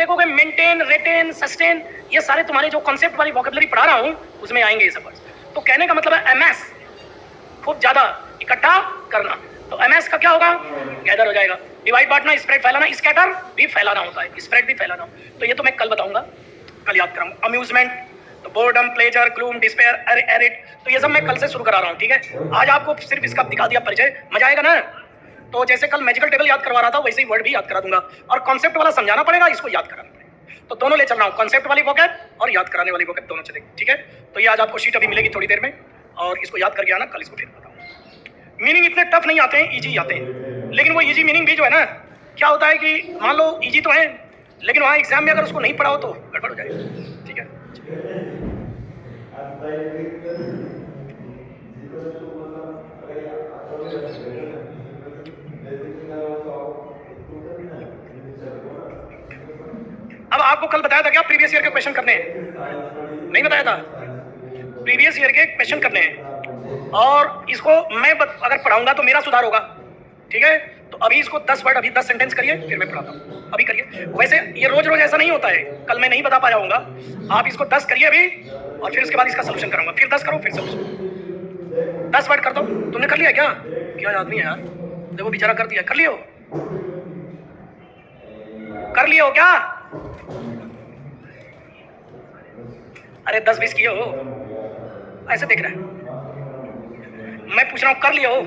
देखोगे maintain, retain, sustain, ये सारे तुम्हारे जो कॉन्सेप्ट वाली वोकेबलरी पढ़ा रहा हूं उसमें आएंगे ये सब वर्ड्स। तो कहने का मतलब है एमएस खूब ज्यादा इकट्ठा करना। तो एमएस का क्या होगा? गैदर हो जाएगा। डिवाइड बांटना, स्प्रेड फैलाना, स्कैटर भी फैलाना होता है, स्प्रेड भी फैलाना। तो ये तो मैं कल बताऊंगा, कल याद कराऊंगा। अम्यूजमेंट, तो बोर्डम, प्लेजर, ग्लूम, डिस्पेयर, एरिट, तो ये सब मैं कल से शुरू करा रहा हूँ, ठीक है। आज आपको सिर्फ इसका दिखा दिया परिचय, मजा आएगा ना। तो जैसे कल मैजिकल टेबल याद करवा रहा था वैसे ही वर्ड भी याद करा दूंगा, और कॉन्सेप्ट वाला समझाना पड़ेगा, इसको याद कराना पड़ेगा। तो दोनों ले चल रहा हूँ, कॉन्सेप्ट वाली वोकैब और याद कराने वाली वोकैब, दोनों चलेगी, ठीक है। तो ये आज आपको शीट अभी मिलेगी थोड़ी देर में, और इसको याद करके आना, कल इसको फिर बताऊँ। मीनिंग इतने टफ नहीं आते हैं, इजी आते हैं। लेकिन वो इजी मीनिंग भी जो है ना, क्या होता है कि मान लो इजी तो है, लेकिन वहाँ एग्जाम में अगर उसको नहीं पढ़ा हो तो गड़बड़ हो जाएगा, ठीक है। अब आपको कल बताया था क्या प्रीवियस ईयर के क्वेश्चन करने हैं? नहीं बताया था? प्रीवियस ईयर के क्वेश्चन करने हैं, और इसको मैं अगर पढ़ाऊंगा तो मेरा सुधार होगा, ठीक है। तो अभी इसको 10 वर्ड, अभी 10 सेंटेंस करिए, फिर मैं पढ़ाता हूँ, अभी करिए। वैसे ये रोज रोज ऐसा नहीं होता है, कल मैं नहीं बता पाया होऊंगा। आप इसको 10 करिए अभी, और फिर उसके बाद इसका सोल्यूशन करूंगा, फिर 10 करो, फिर सोल्यूशन। 10 वर्ड करता हूँ। तुमने कर लिया क्या? क्या आदमी है यार, देखो बेचारा कर दिया। कर लियो, कर लियो क्या? अरे 10-20 किए हो, ऐसे देख रहा है। मैं पूछ रहा हूँ कर लियो हो,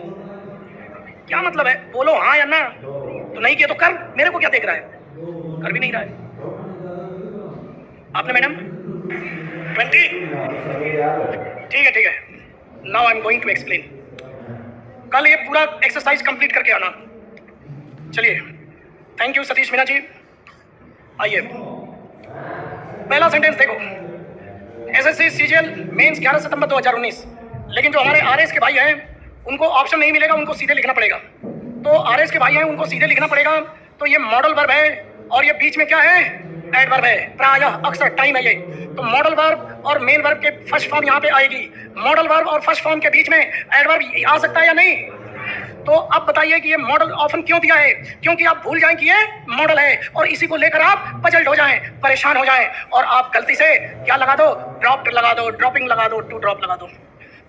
क्या मतलब है? बोलो हाँ या ना। तो नहीं किया तो कर, मेरे को क्या देख रहा है? कर भी नहीं रहा है आपने मैडम। 20, ठीक है ठीक है। Now I am going to explain. कल ये पूरा एक्सरसाइज कंप्लीट करके आना। चलिए, थैंक यू सतीश मीना जी। आइए, पहला सेंटेंस देखो। एसएससी सीजीएल मेंस 11 सितंबर 2019। लेकिन जो हमारे आरएस के भाई हैं उनको ऑप्शन नहीं मिलेगा, उनको सीधे लिखना पड़ेगा। तो आरएस के भाई हैं उनको सीधे लिखना पड़ेगा। तो ये मॉडल वर्ब है, और ये बीच में क्या है? एडवर्ब है, प्रायः, अक्सर, टाइम है ये। तो मॉडल वर्ब और मेन वर्ब के फर्स्ट फॉर्म यहाँ पे आएगी। मॉडल वर्ब और फर्स्ट फॉर्म के बीच में एडवर्ब आ सकता है या नहीं? तो अब बताइए कि ये मॉडल ऑप्शन क्यों दिया है? क्योंकि आप भूल जाएं कि ये मॉडल है, और इसी को लेकर आप पजल्ड हो जाएं, परेशान हो जाएं, और आप गलती से क्या लगा दो? ड्रॉप लगा दो, ड्रॉपिंग लगा दो, टू ड्रॉप लगा दो।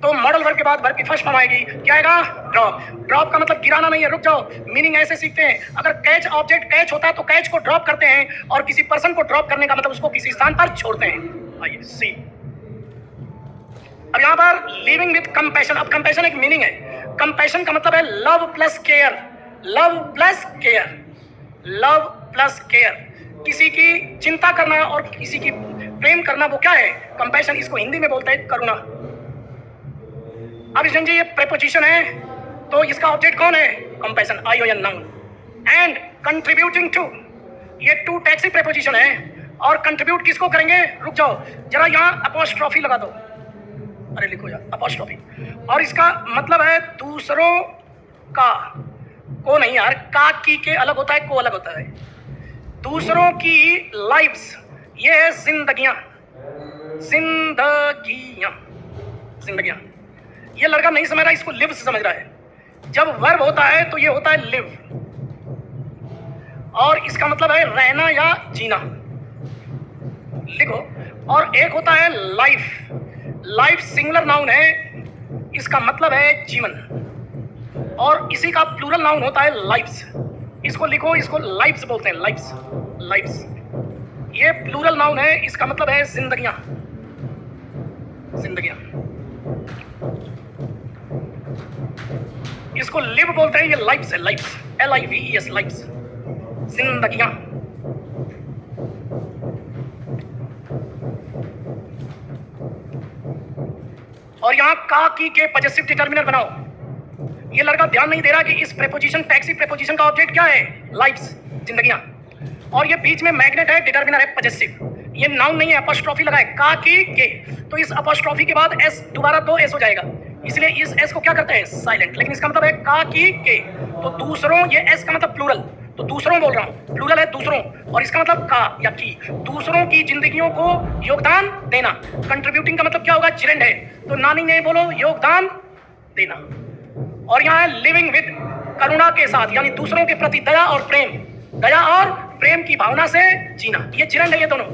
तो मॉडल वर्ब के बाद वर्ब की फर्स्ट फॉर्म आएगी, क्या आएगा? ड्रॉप। ड्रॉप का मतलब गिराना नहीं है, रुक जाओ। मीनिंग ऐसे सीखते हैं, अगर कैच ऑब्जेक्ट कैच होता है तो कैच को ड्रॉप करते हैं, और किसी पर्सन को ड्रॉप करने का मतलब उसको किसी स्थान पर छोड़ते हैं। आइए सी। अब यहाँ पर लिविंग विद कंपैशन। अब कंपैशन एक मीनिंग है। कंपैशन का मतलब है love plus care, love plus care, love plus care. किसी की चिंता करना और किसी की प्रेम करना, वो क्या है? कंपैशन। इसको हिंदी में बोलते हैं करुणा। अब जी ये प्रेपोजिशन है, तो इसका ऑब्जेक्ट कौन है? Compassion, ION, noun. And contributing to, ये टू टैक्सी प्रेपोजिशन है, और कंट्रीब्यूट किसको करेंगे? रुक जाओ जरा, यहाँ अपोस्ट्रोफी लगा दो। अरे लिखो यार अपोस्ट्रोफी। और इसका मतलब है दूसरों का, को नहीं यार, का की के अलग होता है, को अलग होता है। दूसरों की लाइफ्स, ये है जिंदगियां, जिंदगियां, जिंदगियां। ये लड़का नहीं समझ रहा, इसको लिव से समझ रहा है। जब वर्ब होता है तो ये होता है लिव, और इसका मतलब है रहना या जीना, लिखो। और एक होता है लाइफ। लाइफ सिंगुलर नाउन है, इसका मतलब है जीवन, और इसी का प्लूरल नाउन होता है लाइफ्स। इसको लिखो, इसको लाइफ्स बोलते हैं, लाइफ्स, लाइफ्स। ये प्लूरल नाउन है, इसका मतलब है जिंदगियां, जिंदगियां। इसको लिव बोलते हैं, ये लाइफ्स है, लाइफ्स, LIVES, लाइफ्स, जिंदगियां। और यहां का की के पॉजेसिव डिटर्मिनर बनाओ। ये लड़का ध्यान नहीं दे रहा कि इस प्रेपोजिशन, टैक्सी प्रेपोजिशन का ऑब्जेक्ट क्या है? लाइफ्स, जिंदगियां। और ये बीच में मैग्नेट है, डिटर्मिनर है पॉजेसिव। ये नाउन नहीं है, अपोस्ट्रोफी लगा है, का की के। तो इस अपोस्ट्रोफी के बाद एस, दोबारा 2 एस हो जाएगा, इसलिए इस एस को क्या करते हैं? साइलेंट। लेकिन इसका मतलब है का की के। तो दूसरों, ये एस का मतलब प्लूरल, तो दूसरों बोल रहा हूं, प्लूरल है दूसरों, और इसका मतलब का या की। दूसरों की जिंदगियों को योगदान देना। कंट्रीब्यूटिंग का मतलब क्या होगा? जिरेंड है, तो नानी ने बोलो योगदान देना। और यहाँ है लिविंग विद, करुणा के साथ, यानी दूसरों के प्रति दया और प्रेम, दया और प्रेम की भावना से जीना, ये जिरंड है ये दोनों।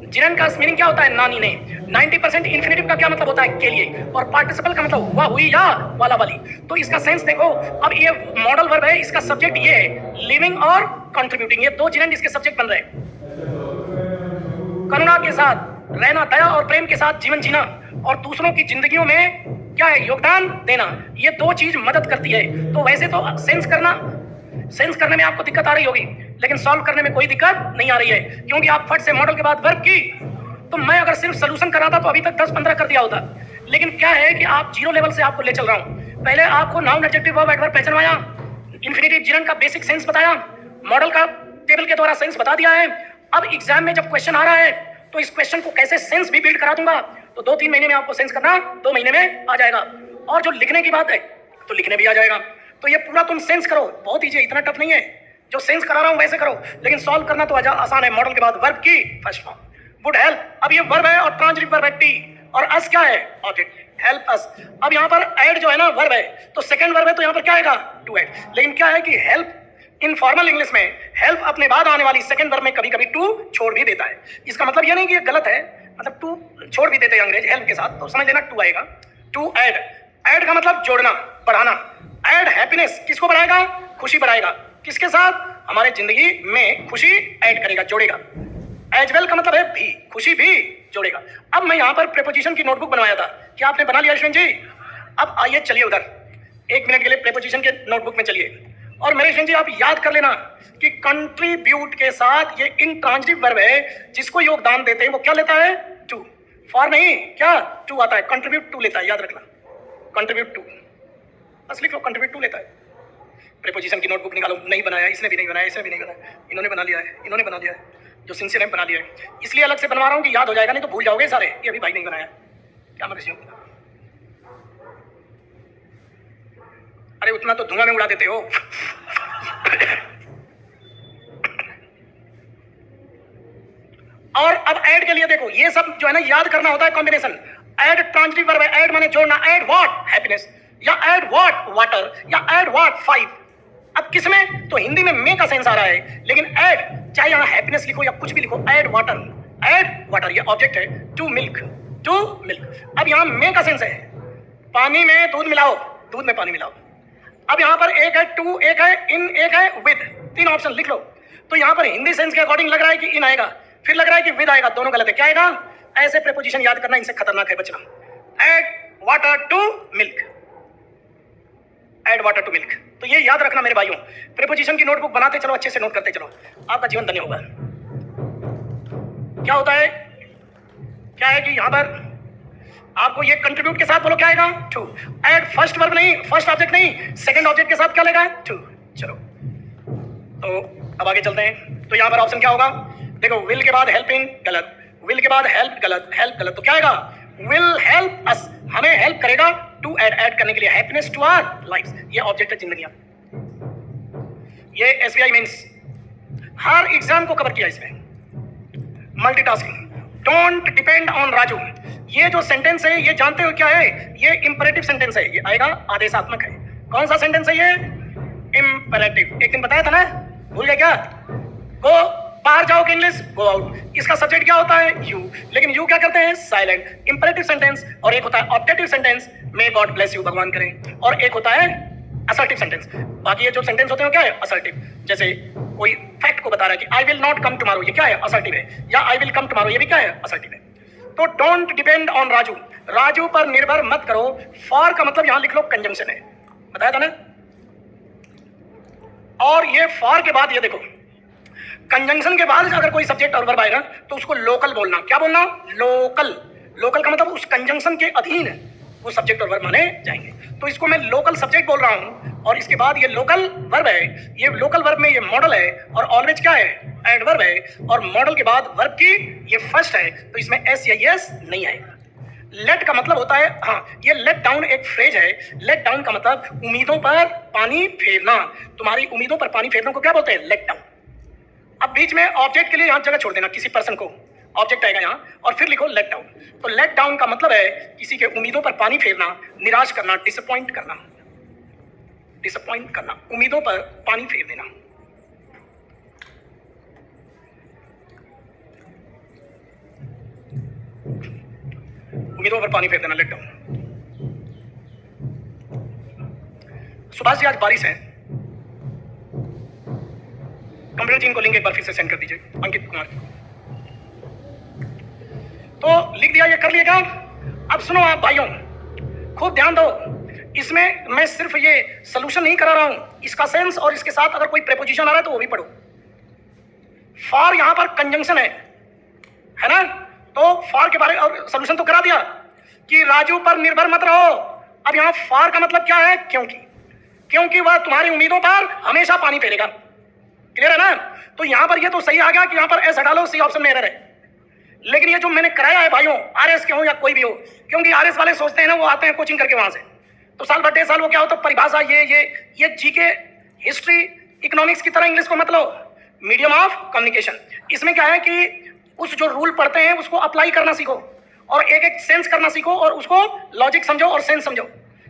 जिरंड का मीनिंग क्या होता है? नानी ने। 90% इन्फिनेटिव का क्या मतलब होता है? के लिए। और पार्टिसिपल का मतलब हुआ, हुई या वाला वाली। तो इसका सेंस देखो। अब ये मॉडल वर्ब है, इसका सब्जेक्ट ये है लिविंग और कंट्रीब्यूटिंग, ये दो जिरंड इसके सब्जेक्ट बन रहे हैं। करुणा के साथ रहना, दया और प्रेम के साथ जीवन जीना और दूसरों की जिंदगियों में क्या है? योगदान देना, ये दो चीज मदद करती है। तो वैसे तो सेंस करने में आपको दिक्कत आ रही होगी, लेकिन सॉल्व करने में कोई दिक्कत नहीं आ रही है, क्योंकि आप फट से मॉडल के बाद वर्ब की। तो मैं अगर सिर्फ सोल्यूशन कर रहा था तो अभी तक 10-15 कर दिया होता, लेकिन क्या है कि आप जीरो लेवल से आपको ले चल रहा हूं। पहले आपको नाउन एडजेक्टिव वर्ब एडवर्ब पहचानवाया, इंफिनिटिव जिरंड का बेसिक सेंस बताया, मॉडल का टेबल के द्वारा सेंस बता दिया है। अब एग्जाम में जब क्वेश्चन आ रहा है तो इस क्वेश्चन को कैसे सेंस भी बिल्ड करा दूंगा। तो 2-3 महीने में आपको सेंस करना 2 महीने में आ जाएगा, और जो लिखने की बात है तो लिखने भी आ जाएगा। तो ये पूरा तुम सेंस करो, बहुत ईजी है, इतना टफ नहीं है। जो सेंस करा रहा हूं वैसे करो, लेकिन सॉल्व करना तो आसान है। मॉडल के बाद वर्ब की फर्स्ट फॉर्म वुड हेल्प। अब ये वर्ब है और ट्रांजिटिव वर्ब है टी, और अस क्या है? Object, help us. अब यहाँ पर ऐड जो है ना वर्ब है, तो सेकंड वर्ब है, तो यहाँ पर क्या आएगा? To add. लेकिन क्या है कि हेल्प इनफॉर्मल इंग्लिश में हेल्प अपने बाद आने वाली सेकंड वर्ब में कभी कभी टू छोड़ भी देता है। इसका मतलब ये नहीं कि ये गलत है, मतलब टू छोड़ भी देते हैं अंग्रेज हेल्प के साथ, तो समझ लेना टू आएगा। टू ऐड, ऐड का मतलब जोड़ना, बढ़ाना। ऐड हैप्पीनेस, किसको बढ़ाएगा? खुशी बढ़ाएगा। किसके साथ? हमारे जिंदगी में खुशी ऐड करेगा, जोड़ेगा। एज वेल का मतलब है भी, खुशी भी जोड़ेगा। अब मैं यहाँ पर प्रेपोजिशन की नोटबुक बनवाया था, क्या आपने बना लिया अश्विन जी? अब आइए चलिए उधर 1 मिनट के लिए प्रेपोजिशन के नोटबुक में चलिए, और मेरे अश्विन जी आप याद कर लेना कि कंट्रीब्यूट के साथ ये इंट्रांजिटिव वर्ब है, जिसको योगदान देते हैं वो क्या लेता है? टू। फॉर नहीं, क्या? टू आता है, कंट्रीब्यूट टू लेता है, याद रखना। कंट्रीब्यूट टू, बस लिख लो, कंट्रीब्यूट टू लेता है। प्रेपोजिशन की नोटबुक निकालो, नहीं बनाया, इसने भी नहीं बनाया, इसने भी नहीं बनाया, इन्होंने बना लिया है, इन्होंने बना लिया है, जो सिंसियर है बना लिया है, इसलिए अलग से बनवा रहा हूँ कि याद हो जाएगा, नहीं तो भूल जाओगे सारे। ये अभी भाई नहीं बनाया, क्या मर्जी हो। अरे उतना तो धुआं में उड़ा देते हो। और अब ऐड के लिए देखो, ये सब जो है ना याद करना होता है कॉम्बिनेशन। ऐड ट्रांजिटिव वर्ब है, ऐड माने जोड़ना, ऐड व्हाट? हैप्पीनेस, या ऐड व्हाट? वाटर, या ऐड व्हाट? 5। अब किसमें? तो हिंदी में मे का सेंस आ रहा है, लेकिन ऐड चाहे यहां हैप्पीनेस लिखो या कुछ भी लिखो, ऐड वाटर, ऐड वाटर, ये ऑब्जेक्ट है। To milk, to milk. अब यहां मे का सेंस है, पानी में दूध मिलाओ, दूध में पानी मिलाओ। अब यहां पर एक है टू, एक है इन, एक है विद, 3 ऑप्शन लिख लो। तो यहां पर हिंदी सेंस के अकॉर्डिंग लग रहा है कि इन आएगा, फिर लग रहा है कि विद आएगा, दोनों गलत है। क्या आएगा? ऐसे प्रेपोजिशन याद करना, इनसे खतरनाक है बचना। Add water to milk, add water to milk. तो ये याद रखना मेरे भाइयों। प्रेपोजिशन की नोटबुक बनाते चलो, अच्छे से नोट करते चलो, आपका जीवन धन्य होगा। क्या होता है? क्या है कि यहां पर आपको ये कंट्रीब्यूट के साथ बोलो क्या आएगा? टू। ऐड फर्स्ट वर्ब नहीं, फर्स्ट ऑब्जेक्ट नहीं, सेकंड ऑब्जेक्ट के साथ क्या लेगा? टू। चलो तो अब आगे चलते हैं। तो यहां पर ऑप्शन क्या होगा? देखो, विल के बाद हेल्पिंग गलत, विल के बाद हेल्प गलत, हेल्प गलत, तो क्या आएगा? विल हेल्प अस, हमें हेल्प करेगा। टू ऐड करने के लिए, हैप्पीनेस टू आवर लाइव्स, ये ऑब्जेक्ट है जिंदगियां। ये एसबीआई मेंस हर एग्जाम को कवर किया इसमें। Multitasking, don't depend on Raju, ये जो सेंटेंस है ये जानते हो क्या है? ये इंपरेटिव सेंटेंस है, ये आएगा आदेशात्मक है। कौन सा सेंटेंस है ये? इंपरेटिव। एक दिन बताया था ना, भूल गए क्या? गो, बाहर जाओ कि इंग्लिश, गो आउट। इसका सब्जेक्ट क्या होता है? यू, लेकिन यू क्या करते हैं? साइलेंट। इंपरेटिव सेंटेंस, और एक होता है objective sentence, may God bless you, भगवान करें, और एक होता है असर्टिव सेंटेंस। बाकी ये जो सेंटेंस होते हैं क्या है? असर्टिव। जैसे कोई फैक्ट को बता रहा है कि I will not come tomorrow, ये क्या है? असर्टिव है। या आई विल कम टुमारो, ये भी क्या है? असर्टिव है। तो don't depend on Raju, Raju पर निर्भर मत करो। फॉर का मतलब यहां लिख लो कंजंक्शन है, बताया था ना। और ये फॉर के बाद ये देखो, कंजंक्शन के बाद अगर कोई सब्जेक्ट और वर्ब आएगा तो उसको लोकल बोलना। क्या बोलना? लोकल। लोकल का मतलब उस कंजंक्शन के अधीन वो सब्जेक्ट और वर्ब माने जाएंगे। तो इसको मैं लोकल सब्जेक्ट बोल रहा हूं, और इसके बाद ये लोकल वर्ब है। ये लोकल वर्ब में ये मॉडल है, और ऑलवेज क्या है? एडवर्ब है, और मॉडल के बाद वर्ब की ये फर्स्ट है, तो इसमें एस या यस नहीं आएगा। लेट का मतलब होता है, हाँ, ये लेट डाउन एक फ्रेज है। लेट डाउन का मतलब उम्मीदों पर पानी फेरना। तुम्हारी उम्मीदों पर पानी फेरने को क्या बोलते हैं? Let down. अब बीच में ऑब्जेक्ट के लिए यहां जगह छोड़ देना, किसी पर्सन को, ऑब्जेक्ट आएगा यहां, और फिर लिखो लेट डाउन। तो लेट डाउन का मतलब है किसी के उम्मीदों पर पानी फेरना, निराश करना, डिसअपॉइंट करना, डिसअपॉइंट करना, उम्मीदों पर पानी फेर देना। उम्मीदों पर पानी फेर देना, लेट डाउन। सुभाष जी आज बारिश है, कंप्यूटर टीम को लिंक एक बार फिर से सेंड कर दीजिए अंकित कुमार। तो लिख दिया, ये कर लिएगा। अब सुनो आप भाइयों, खूब ध्यान दो, इसमें मैं सिर्फ ये सॉल्यूशन नहीं करा रहा हूं, इसका सेंस और इसके साथ अगर कोई प्रेपोजिशन आ रहा है तो वो भी पढ़ो। फॉर यहां पर कंजंक्शन है ना, तो फॉर के बारे और सॉल्यूशन तो करा दिया कि राजू पर निर्भर मत रहो। अब यहां फॉर का मतलब क्या है? क्योंकि वह तुम्हारी उम्मीदों पर हमेशा पानी फेरेगा। क्लियर है ना? तो यहां पर ये तो सही आ गया कि यहां पर एस हटा लो, सी ऑप्शन में एरर है। लेकिन ये जो मैंने कराया है भाइयों, आरएस के हो या कोई भी हो, क्योंकि आरएस वाले सोचते हैं ना, वो आते हैं कोचिंग करके वहां से, तो साल भर 1.5 साल वो क्या होता है, परिभाषा ये जीके, हिस्ट्री, इकोनॉमिक्स की तरह इंग्लिश को मत लो, मीडियम ऑफ कम्युनिकेशन। इसमें क्या है कि उस जो रूल पढ़ते हैं उसको अप्लाई करना सीखो और एक एक सेंस करना सीखो और उसको लॉजिक समझो और सेंस समझो।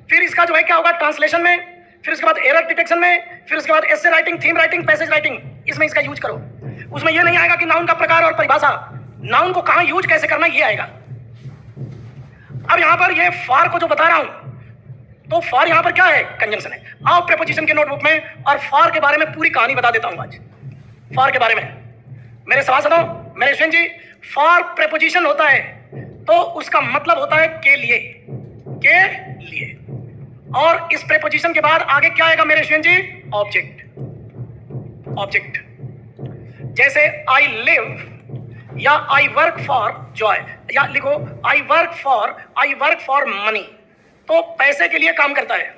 फिर इसका जो है क्या होगा ट्रांसलेशन में, फिर उसके बाद एरर डिटेक्शन में, फिर उसके बाद essay writing, theme writing, passage writing, इसमें इसका यूज करो। उसमें यह नहीं आएगा कि नाउन का प्रकार और परिभाषा, नाउन को कहां यूज कैसे करना ये आएगा। अब यहां पर ये फॉर को जो बता रहा हूं, तो फॉर यहां पर क्या है? कंजंक्शन है। आओ प्रेपोजिशन के नोटबुक में और फॉर के बारे में पूरी कहानी बता देता हूं आज। फॉर के बारे में मेरे सभासदों, मेरे स्टूडेंट जी, फॉर प्रेपोजिशन होता है तो उसका मतलब होता है के लिए, और इस प्रेपोजिशन के बाद आगे क्या आएगा मेरे स्टूडेंट जी? ऑब्जेक्ट। जैसे आई लिव या आई वर्क फॉर जॉय, या लिखो आई वर्क फॉर मनी, तो पैसे के लिए काम करता है।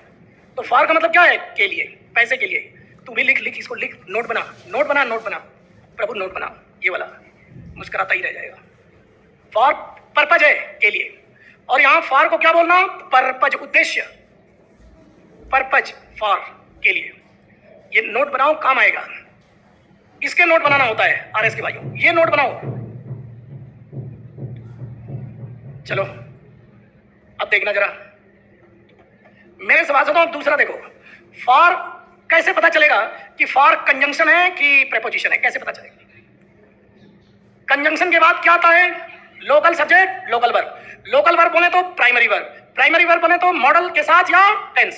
तो फॉर का मतलब क्या है? के लिए, पैसे के लिए। तू भी लिख इसको, लिख, नोट बना प्रभु, नोट बना, ये वाला मुस्कुराता ही रह जाएगा। फॉर पर्पज है, के लिए, और यहां फॉर को क्या बोलना? पर्पज, उद्देश्य, पर्पज, फॉर, के लिए। ये नोट बनाओ, काम आएगा। इसके नोट बनाना होता है आरएस के भाइयों, ये नोट बनाओ। चलो अब देखना जरा मेरे सभासदों, दूसरा देखो, फॉर कैसे पता चलेगा कि फॉर कंजंक्शन है कि प्रेपोजिशन है? कैसे पता चलेगा? कंजंक्शन के बाद क्या आता है? Local subject, local verb. Local verb बोले तो प्राइमरी वर्ब बोले तो मॉडल के साथ या टेंस,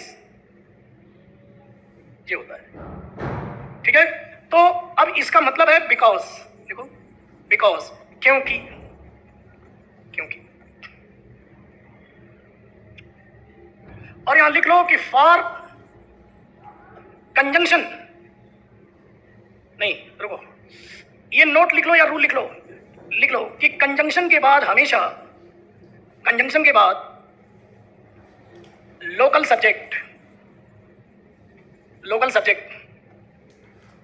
ये होता है। ठीक है, तो अब इसका मतलब है बिकॉज, देखो बिकॉज, क्योंकि, और यहां लिख लो कि फॉर कंजंक्शन, नहीं रुको, ये नोट लिख लो या रूल लिख लो कि कंजंक्शन के बाद हमेशा, कंजंक्शन के बाद लोकल सब्जेक्ट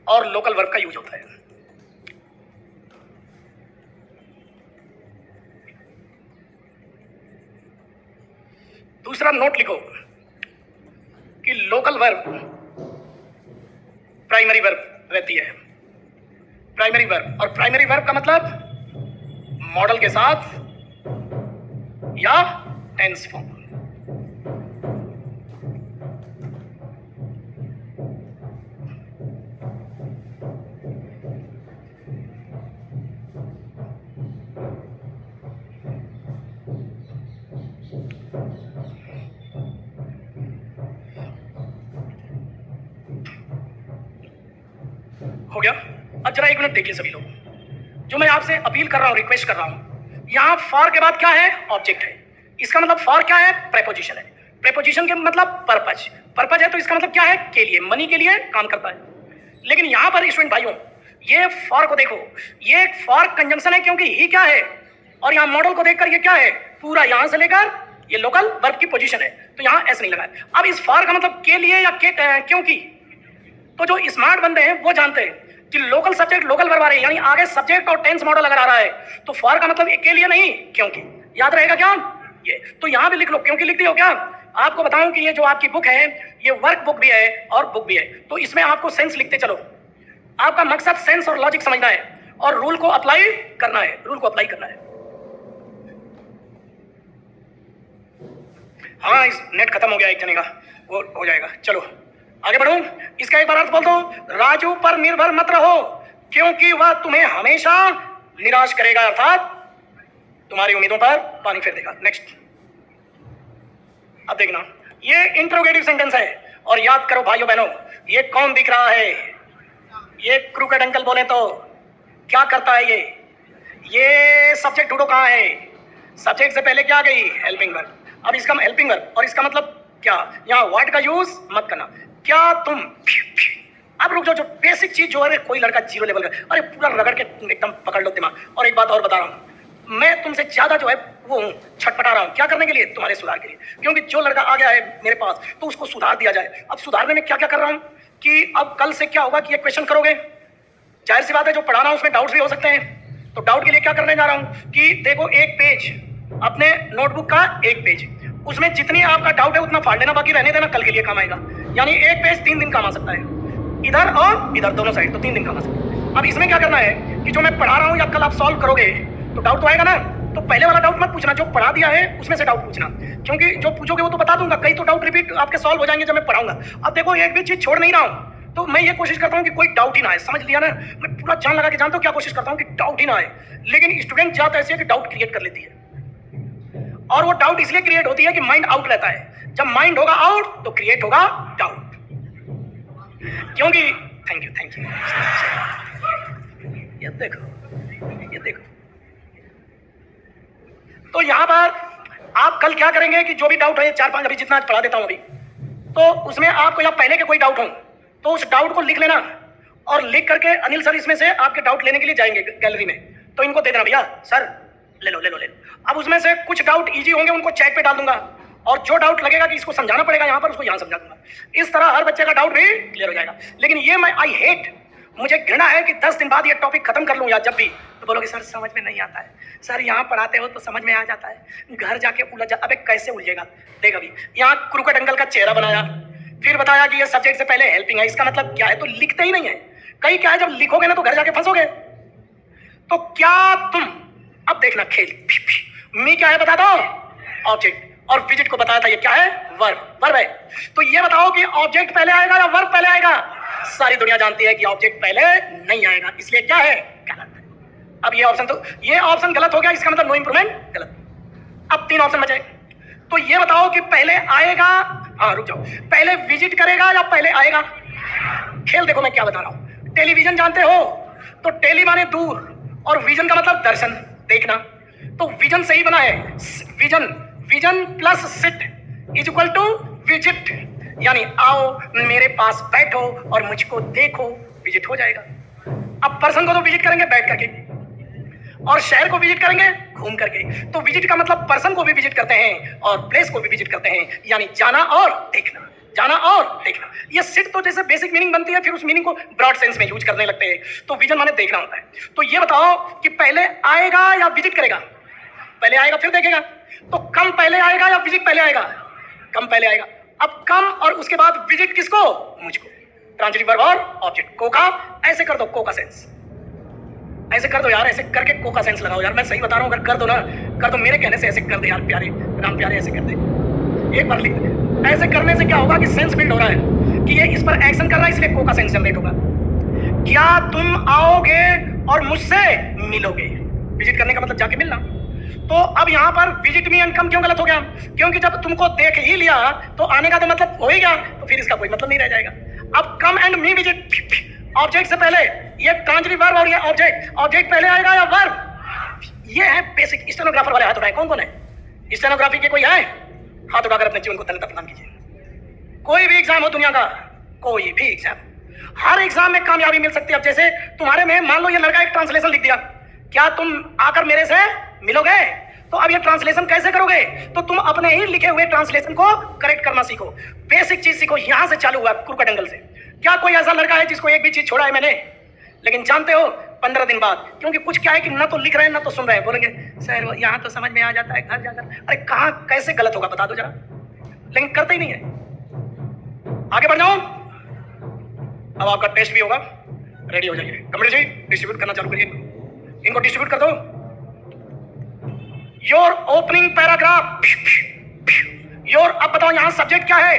और लोकल वर्ब का यूज होता है। दूसरा नोट लिखो कि लोकल वर्ब प्राइमरी वर्ब रहती है, प्राइमरी वर्ब, और प्राइमरी वर्ब का मतलब मॉडल के साथ या टेंस फॉर्म। हो गया? अब जरा एक मिनट देखिए सभी लोग, जो मैं आपसे अपील कर रहा हूं, रिक्वेस्ट कर रहा हूं, यहां फॉर के बाद क्या है? ऑब्जेक्ट है। इसका मतलब फॉर क्या है? प्रेपोजिशन है। प्रेपोजिशन के मतलब पर्पज है, तो इसका मतलब क्या है? के लिए, मनी के लिए काम करता है। लेकिन यहां पर स्टूडेंट भाइयों, ये फॉर को देखो, ये एक फॉर कंजंक्शन है, क्योंकि ही क्या है, और यहां मॉडल को देखकर ये क्या है? पूरा यहां से लेकर ये लोकल वर्ब की पोजीशन है, तो यहां एस नहीं लगा है। अब इस फॉर का मतलब के लिए या क्योंकि, तो जो स्मार्ट बंदे हैं वो जानते हैं कि लोकल सब्जेक्ट लोकल वर्ब आ रहे हैं, यानी आगे सब्जेक्ट और टेंस मॉडल अगर आ रहा है तो फॉर का मतलब के लिए नहीं, क्योंकि। याद रहेगा क्या ये? तो यहां भी लिख लो, क्योंकि लिख दी हो क्या? आपको बताऊं कि ये जो आपकी बुक है ये वर्क बुक भी है और बुक भी है, तो इसमें आपको सेंस लिखते चलो। आपका मकसद सेंस और लॉजिक समझना है और रूल को अप्लाई करना है, हाँ, इस नेट खत्म हो गया एक जने का, वो हो जाएगा। चलो आगे बढ़ूं, इसका एक बार अर्थ बोल दो, राजू पर निर्भर मत रहो क्योंकि वह तुम्हें हमेशा निराश करेगा, अर्थात तुम्हारी उम्मीदों पर पानी फेर देगा। नेक्स्ट। अब देखना, ये इंट्रोगेटिव सेंटेंस है और याद करो भाइयों बहनों, ये कौन दिख रहा है? ये क्रूकेड अंकल बोले तो क्या करता है ये सब्जेक्ट ढूंढो कहाँ है? सब्जेक्ट से पहले क्या गई? Helping verb. अब इसका हेल्पिंग वर्ब और इसका मतलब क्या? यहाँ वर्ड का यूज मत करना। क्या तुम, अब रुक जाओ, जो बेसिक चीज जो है, कोई लड़का जीरो लेवल का, अरे पूरा रगड़ के एकदम पकड़ लो दिमाग। और एक बात और बता रहा हूँ, मैं तुमसे ज्यादा जो है वो हूँ, छटपटा रहा हूँ। क्या करने के लिए? तुम्हारे सुधार के लिए। क्योंकि जो लड़का आ गया है मेरे पास तो उसको सुधार दिया जाए। अब सुधारने में क्या क्या कर रहा हूँ कि अब कल से क्या होगा कि ये क्वेश्चन करोगे, जाहिर सी बात है जो पढ़ा रहा हूँ उसमें डाउट्स भी हो सकते हैं। तो डाउट के लिए क्या करने जा रहा हूँ कि देखो, एक पेज, अपने नोटबुक का एक पेज, उसमें जितनी आपका डाउट है उतना फाड़ लेना, बाकी रहने देना, कल के लिए काम आएगा। यानी एक पेज 3 दिन काम आ सकता है, इधर और इधर दोनों साइड, तो 3 दिन काम आ सकता है। अब इसमें क्या करना है कि जो मैं पढ़ा रहा हूँ या कल आप सॉल्व करोगे तो डाउट तो आएगा ना, तो पहले वाला डाउट मत पूछना, जो पढ़ा दिया है उसमें से डाउट पूछना, क्योंकि जो पूछोगे वो तो बता दूंगा, कई तो डाउट रिपीट आपके सॉल्व हो जाएंगे जब मैं पढ़ाऊंगा। अब देखो, एक भी चीज छोड़ नहीं रहा हूँ, तो मैं ये कोशिश करता हूँ कि कोई डाउट ही ना आए, समझ लिया ना? मैं पूरा जान लगा के जानता हूँ क्या कोशिश करता हूँ कि डाउट ही ना आए। लेकिन स्टूडेंट जात ऐसी है कि डाउट क्रिएट कर लेती है, और वो डाउट इसलिए क्रिएट होती है कि माइंड आउट रहता है। जब माइंड होगा आउट तो क्रिएट होगा डाउट। क्योंकि थैंक यू ये देखो, तो यहां पर आप कल क्या करेंगे कि जो भी डाउट है 4-5 अभी जितना पढ़ा देता हूं अभी, तो उसमें आपको या पहले के कोई डाउट हो तो उस डाउट को लिख लेना, और लिख करके अनिल सर इसमें से आपके डाउट लेने के लिए जाएंगे गैलरी में, तो इनको दे देना, भैया सर ले लो। अब उसमें से कुछ डाउट इजी होंगे उनको चैट पे डाल दूंगा, और जो डाउट लगेगा कि इसको समझाना पड़ेगा यहाँ पर, उसको यहाँ समझा दूंगा। इस तरह हर बच्चे का डाउट भी क्लियर हो जाएगा। लेकिन ये मैं आई हेट, मुझे घृणा है कि 10 दिन बाद ये टॉपिक खत्म कर लूँ, या जब भी तो बोलोगे सर समझ में नहीं आता है, सर यहाँ पढ़ाते हो तो समझ में आ जाता है, घर जाके उलझ जा। अबे कैसे उलझेगा? देख अभी यहाँ क्रूकेड अंकल का चेहरा बनाया, फिर बताया कि ये सब्जेक्ट से पहले हेल्पिंग है, इसका मतलब क्या है? तो लिखते ही नहीं है। कई क्या है, जब लिखोगे ना तो घर जाके फंसोगे। तो क्या तुम, अब देखना खेल, मी क्या है बता दो? ऑब्जेक्ट। और विजिट को बताया था ये क्या है? वर्ब है। तो ये बताओ कि ऑब्जेक्ट पहले आएगा या वर्ब पहले आएगा? सारी दुनिया जानती है कि ऑब्जेक्ट पहले नहीं आएगा, इसलिए क्या है? गलत है। अब ये ऑप्शन गलत हो गया, इसका मतलब नो इंप्रूवमेंट, गलत। अब 3 ऑप्शन बचे, तो ये बताओ कि पहले आएगा, हाँ रुक जाओ, पहले विजिट करेगा या पहले आएगा? खेल देखो मैं क्या बता रहा हूं। टेलीविजन जानते हो? तो टेली माने दूर, और विजन का मतलब दर्शन, देखना। तो विजन सही बना है, vision plus sit is equal to visit, यानी आओ मेरे पास बैठो और मुझको देखो, विजिट हो जाएगा। अब पर्सन को तो विजिट करेंगे बैठ करके, और शहर को विजिट करेंगे घूम करके। तो विजिट का मतलब पर्सन को भी विजिट करते हैं और प्लेस को भी विजिट करते हैं, यानी जाना और देखना। ये सिट तो जैसे बेसिक मीनिंग बनती है, फिर उस मीनिंग को ब्रॉड सेंस में यूज करने लगते हैं। तो विजन माने देखना होता है। तो ये बताओ कि पहले आएगा या विजिट करेगा? पहले आएगा फिर देखेगा। तो कम पहले आएगा या विजिट पहले आएगा? कम पहले आएगा। अब कम और उसके बाद विजिट किसको? मुझको। ट्रांजिटिव वर्ब और ऑब्जेक्ट। कोका ऐसे कर दो, कोका सेंस ऐसे कर दो यार, ऐसे करके कोका सेंस लगाओ यार, मैं सही बता रहा हूँ। अगर कर दो ना, कर दो, मेरे कहने से ऐसे कर दे यार, प्यारे राम प्यारे, ऐसे कर दे, एक बार लिख दे। ऐसे करने से क्या होगा कि सेंस बिल्ड हो रहा है कि ये इस पर एक्शन कर रहा है, इसलिए कोका सेंस जनरेट होगा। क्या तुम आओगे और मुझसे मिलोगे? विजिट करने का मतलब जाके मिलना। तो अब यहाँ पर विजिट मी एंड कम क्यों गलत हो गया? क्योंकि जब तुमको देख ही लिया तो आने का तो मतलब हो ही गया, तो फिर इसका कोई मतलब नहीं रह जाएगा। अब come and me visit, object से पहले, ये ट्रांजिटिव वर्ब और ये ऑब्जेक्ट पहले आएगा या वर्ब? ये है बेसिक। स्टेनोग्राफर वाले हाथ उठाए, कौन है स्टेनोग्राफी के? कोई है? हाथ उठाकर अपने जीवन को धन्यता प्रदान कीजिए। कोई भी एग्जाम हो दुनिया का, कोई भी एग्जाम, हर एग्जाम में कामयाबी मिल सकती है। अब जैसे तुम्हारे में मान लो ये लड़का एक ट्रांसलेशन लिख दिया, क्या तुम आकर मेरे से मिलोगे? तो अब ये ट्रांसलेशन कैसे करोगे? तो तुम अपने ही लिखे हुए ट्रांसलेशन को करेक्ट करना सीखो, बेसिक चीज सीखो। यहां से चालू हुआ क्रूकेड एंगल से। क्या कोई ऐसा लड़का है जिसको एक भी चीज छोड़ा है मैंने? लेकिन जानते हो 15 दिन बाद, क्योंकि कुछ क्या है कि ना तो लिख रहे हैं ना तो सुन रहे हैं, बोलेंगे सर यहाँ तो समझ में आ जाता है, घर जाकर। अरे कहाँ कैसे गलत होगा बता दो जरा, लेकिन करते ही नहीं है। आगे बढ़ जाओ। अब आपका टेस्ट भी होगा, रेडी हो जाइए। कंप्यूटर जी डिस्ट्रीब्यूट करना चालू करिए, इनको डिस्ट्रीब्यूट कर दो। योर ओपनिंग पैराग्राफ, योर, अब बताओ यहाँ सब्जेक्ट क्या है?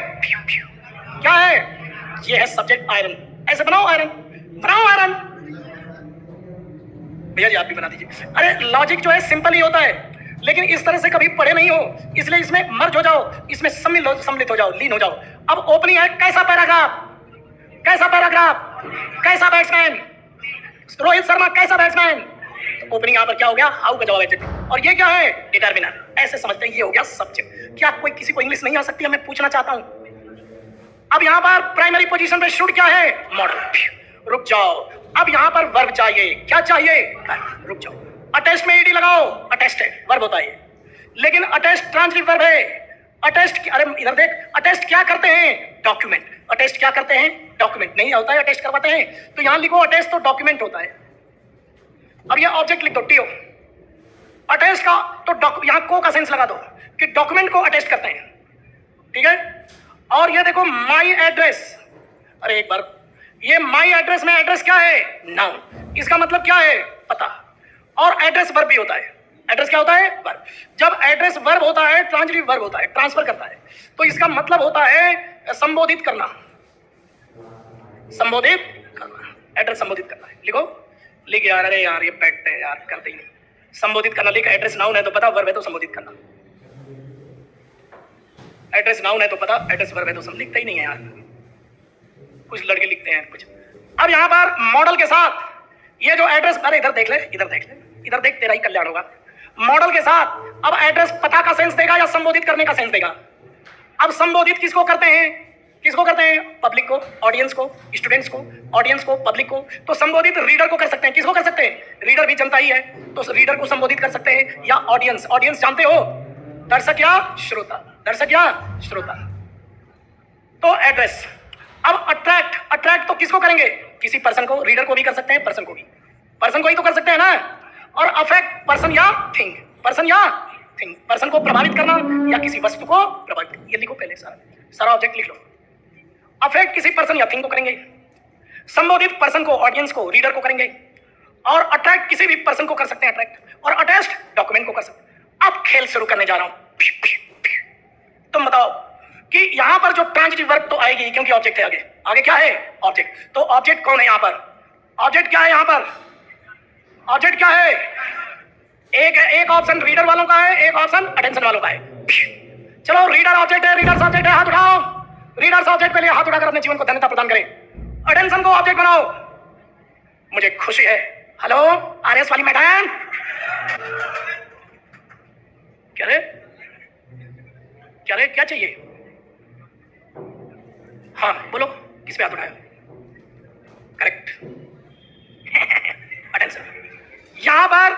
क्या है? ये है सब्जेक्ट आयरन। ऐसे बनाओ आयरन, बनाओ आयरन। भैया जी आप भी बना दीजिए। अरे लॉजिक जो है सिंपल ही होता है, लेकिन इस तरह से कभी पढ़े नहीं हो, इसलिए इसमें मर्ज हो जाओ, इसमें सम्मिलित हो जाओ, लीन हो जाओ। अब ओपनिंग है, कैसा पैराग्राफ, कैसा पैराग्राफ, कैसा बैट्समैन, रोहित शर्मा कैसा बैट्समैन। ओपनिंग यहां पर क्या हो गया, हाउ का जवाब एडजेक्टिव, और ये क्या है, डिटरमिनर। ऐसे समझते हैं ये हो गया सब्जेक्ट। क्या कोई किसी को इंग्लिश नहीं आ सकती है, मैं पूछना चाहता हूं। अब यहां पर प्राइमरी पोजीशन पे शुड क्या है, मॉडल। रुक जाओ, अब यहां पर वर्ब चाहिए, क्या चाहिए, रुक जाओ। अटेस्ट में ईडी लगाओ, अटेस्ट है, वर्ब होता है, लेकिन अटेस्ट ट्रांजिटिव वर्ब है। अटेस्ट, अरे इधर देख, अटेस्ट क्या करते हैं, डॉक्यूमेंट। अटेस्ट क्या करते हैं, डॉक्यूमेंट। नहीं होता है अटेस्ट करवाते हैं, तो यहां लिखो अटेस्ट तो डॉक्यूमेंट होता है। अब ये ऑब्जेक्ट लिख दो, टीओ। अटेस्ट का तो यहां को का सेंस लगा दो कि डॉक्यूमेंट को अटेस्ट करते हैं, ठीक है। और ये देखो माई एड्रेस, अरे एक बार, ये माई एड्रेस में एड्रेस क्या है, नाउन। इसका मतलब क्या है, पता। और एड्रेस वर्ब भी होता है। एड्रेस क्या होता है, वर्ब। जब एड्रेस वर्ब होता है, ट्रांजिटिव वर्ब होता है, ट्रांसफर करता है, तो इसका मतलब होता है संबोधित करना, संबोधित करना। एड्रेस संबोधित करना है, लिखो, लिख यार। अरे यार ये बैठते हैं यार, करते ही नहीं। संबोधित करना लिख, एड्रेस नाउन है तो पता, वर्ब है तो संबोधित करना। एड्रेस नाउन है तो पता, एड्रेस वर्ब है तो सब लिखते ही नहीं है यार, कुछ लड़के लिखते हैं कुछ। अब यहां पर मॉडल के साथ ये जो एड्रेस, अरे इधर देख ले, इधर देख ले, इधर देख, तेरा ही कल्याण होगा। मॉडल के साथ अब एड्रेस पता का सेंस देगा या संबोधित करने का सेंस देगा। अब संबोधित किसको करते हैं, किसको करते हैं, पब्लिक को, ऑडियंस को, स्टूडेंट्स को, ऑडियंस को, पब्लिक को। तो संबोधित रीडर को कर सकते हैं, किसको कर सकते हैं, रीडर भी जनता ही है, तो रीडर को संबोधित कर सकते हैं, या ऑडियंस। ऑडियंस जानते हो, दर्शक या श्रोता, दर्शक या श्रोता। तो एड्रेस। अब अट्रैक्ट, अट्रैक्ट तो किसको करेंगे, किसी पर्सन को, रीडर को भी कर सकते हैं, पर्सन को भी, पर्सन को ही तो कर सकते हैं ना। और अफेक्ट, पर्सन या थिंग, पर्सन या थिंग, पर्सन को प्रभावित करना या किसी वस्तु को प्रभावित। ये लिखो पहले, सारा ऑब्जेक्ट लिख लो। अफेक्ट किसी पर्सन या थिंग को करेंगे, संबोधित पर्सन को, ऑडियंस को, रीडर को करेंगे, और अट्रैक्ट किसी भी पर्सन को कर सकते हैं, अट्रैक्ट, और अटेस्ट डॉक्यूमेंट को कर सकते हैं। अब खेल शुरू करने जा रहा हूं, तुम बताओ कि यहां पर जो ट्रांजिटिव वर्ब तो आएगी क्योंकि ऑब्जेक्ट है आगे। आगे क्या है, ऑब्जेक्ट। तो ऑब्जेक्ट कौन है यहां पर, ऑब्जेक्ट क्या है यहां पर, ऑब्जेक्ट क्या है, एक ऑप्शन रीडर वालों का है, एक ऑप्शन अटेंशन वालों का है। चलो रीडर ऑब्जेक्ट है, रीडर्स ऑब्जेक्ट है, हाथ उठाओ। रीडर्स ऑब्जेक्ट के लिए हाथ उठाकर अपने जीवन को धन्यता प्रदान करें। अटेंशन को ऑब्जेक्ट बनाओ, मुझे खुशी है। हेलो आरएस वाली मैडम, क्या रे, क्या रे, क्या चाहिए, हाँ बोलो, किस पे हाथ उठाया, करेक्ट। अटेंशन। यहां पर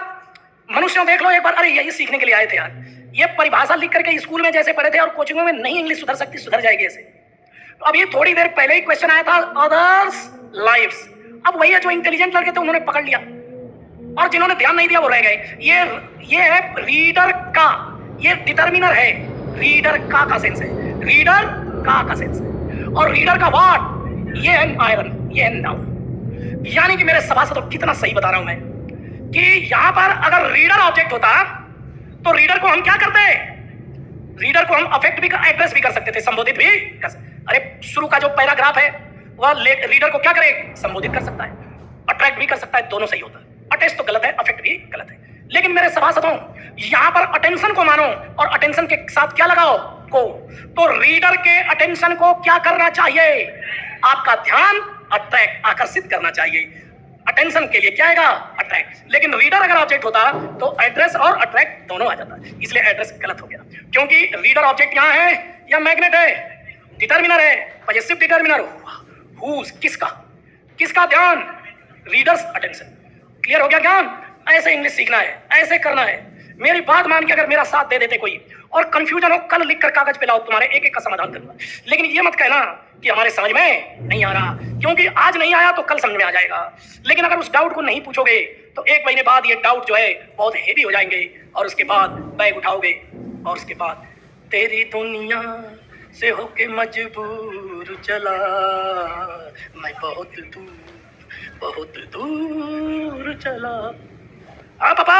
मनुष्यों देख लो एक बार, अरे यही सीखने के लिए आए थे यार, ये परिभाषा लिख करके स्कूल में जैसे पढ़े थे और कोचिंगों में नहीं इंग्लिश सुधर सकती, सुधर जाएगी ऐसे। तो अब ये थोड़ी देर पहले ही क्वेश्चन आया था, अदर्स लाइव्स। अब वही है जो इंटेलिजेंट लड़के थे उन्होंने पकड़ लिया, और जिन्होंने ध्यान नहीं दिया वो रह गए। ये है रीडर का, ये डिटरमिनर है, रीडर का सेंस है, रीडर का सेंस है। और रीडर का व्हाट, ये है आयरन, ये है नाउन। यानी कि मेरे सभासदों कितना सही बता रहा हूं मैं, कि यहां पर अगर रीडर ऑब्जेक्ट होता तो रीडर को हम क्या करते, रीडर को हम अफेक्ट भी, एड्रेस भी कर सकते थे, संबोधित भी कर सकते। अरे शुरू का जो पैराग्राफ है वह रीडर को क्या करे, संबोधित कर सकता है, अट्रैक्ट भी कर सकता है, दोनों सही होता है। अटेस्ट तो गलत है, अफेक्ट भी गलत है। लेकिन मेरे सभासदों यहां पर अटेंशन को मानो और अटेंशन के साथ क्या लगाओ, को। तो रीडर के अटेंशन को क्या करना चाहिए, आपका ध्यान अट्रैक्ट, आकर्षित करना चाहिए। अटेंशन के लिए क्या आएगा, अट्रैक्ट। लेकिन रीडर अगर ऑब्जेक्ट होता तो एड्रेस और अट्रैक्ट दोनों आ जाता, इसलिए एड्रेस गलत हो गया। क्योंकि रीडर ऑब्जेक्ट यहां है या मैग्नेट है, डिटरमिनर है, पजेसिव डिटरमिनर। हुज, किसका, किसका ध्यान, रीडर्स अटेंशन। क्लियर हो गया ज्ञान। ऐसे इंग्लिश सीखना है, ऐसे करना है। मेरी बात मान के अगर मेरा साथ दे देते कोई और कंफ्यूजन हो, कल लिख कर कागज पे लाओ, तुम्हारे एक एक का समाधान करूंगा। लेकिन ये मत कहना कि हमारे समझ में नहीं आ रहा, क्योंकि आज नहीं आया तो कल समझ में आ जाएगा। लेकिन अगर उस डाउट को नहीं पूछोगे तो एक महीने बाद ये डाउट जो है बहुत हेवी हो जाएंगे, और उसके बाद बैग उठाओगे, और उसके बाद तेरी दुनिया से होके मजबूर चला मैं, बहुत दूर चला। हाँ पापा,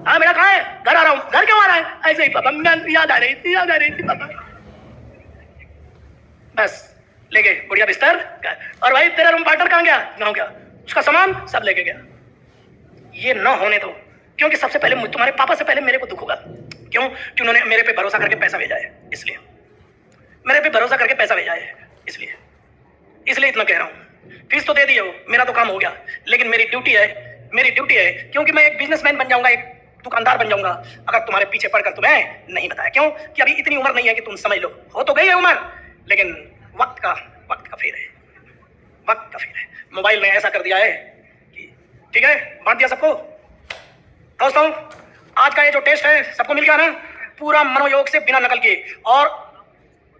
हाँ बेटा कहाँ है, घर आ रहा हूँ। घर क्यों आ रहा है, ऐसे ही पापा, याद आ रही थी पापा। बस ले गए गुड़िया बिस्तर, और भाई तेरा रूम पार्टनर कहाँ गया, गाँव गया, उसका सामान सब लेके गया। ये न होने दो, क्योंकि सबसे पहले तुम्हारे पापा से पहले मेरे को दुख होगा। क्यों? कि उन्होंने मेरे पे भरोसा करके पैसा भेजा है, इसलिए मेरे पे भरोसा करके पैसा भेजा है, इसलिए इतना कह रहा हूँ। फीस तो दे दी हो, मेरा तो काम हो गया, लेकिन मेरी ड्यूटी है, क्योंकि मैं एक बिजनेसमैन बन जाऊंगा, एक दुकानदार बन जाऊंगा अगर तुम्हारे पीछे पड़कर तुम्हें नहीं बताया। क्यों? कि अभी इतनी उम्र नहीं है कि तुम समझ लो, हो तो गई है उम्र, लेकिन वक्त का फेर है, वक्त का फेर है। मोबाइल ने ऐसा कर दिया है कि ठीक है, बांट दिया सबको। दोस्तों, आज का ये जो टेस्ट है सबको मिल गया ना, पूरा मनोयोग से, बिना नकल के। और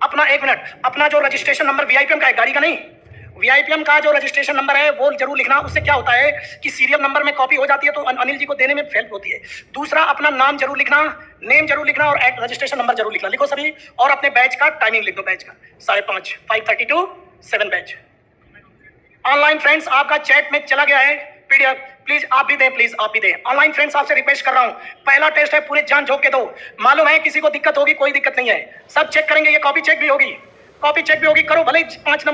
अपना 1 मिनट, अपना जो रजिस्ट्रेशन नंबर वीआईपीएम का है, गाड़ी का नहीं, वीआईपीएम का जो रजिस्ट्रेशन नंबर है वो जरूर लिखना। उससे क्या होता है कि सीरियल नंबर में कॉपी हो जाती है तो अनिल जी को देने में हेल्प होती है। दूसरा, अपना नाम जरूर लिखना, नेम जरूर लिखना, और रजिस्ट्रेशन नंबर जरूर लिखना। लिखो सभी, और अपने बैच का टाइमिंग लिख दो, बैच का 5:30, 5:30 to 7 बैच। ऑनलाइन फ्रेंड्स, आपका चैट में चला गया है पीडीएफ, प्लीज आप भी दें। ऑनलाइन फ्रेंड्स, आपसे रिक्वेस्ट कर रहा हूं, पहला टेस्ट है, पूरे जान झोंक के दो। मालूम है किसी को दिक्कत होगी, कोई दिक्कत नहीं है, सब चेक करेंगे, ये कॉपी चेक भी होगी, करो भले 5 नंबर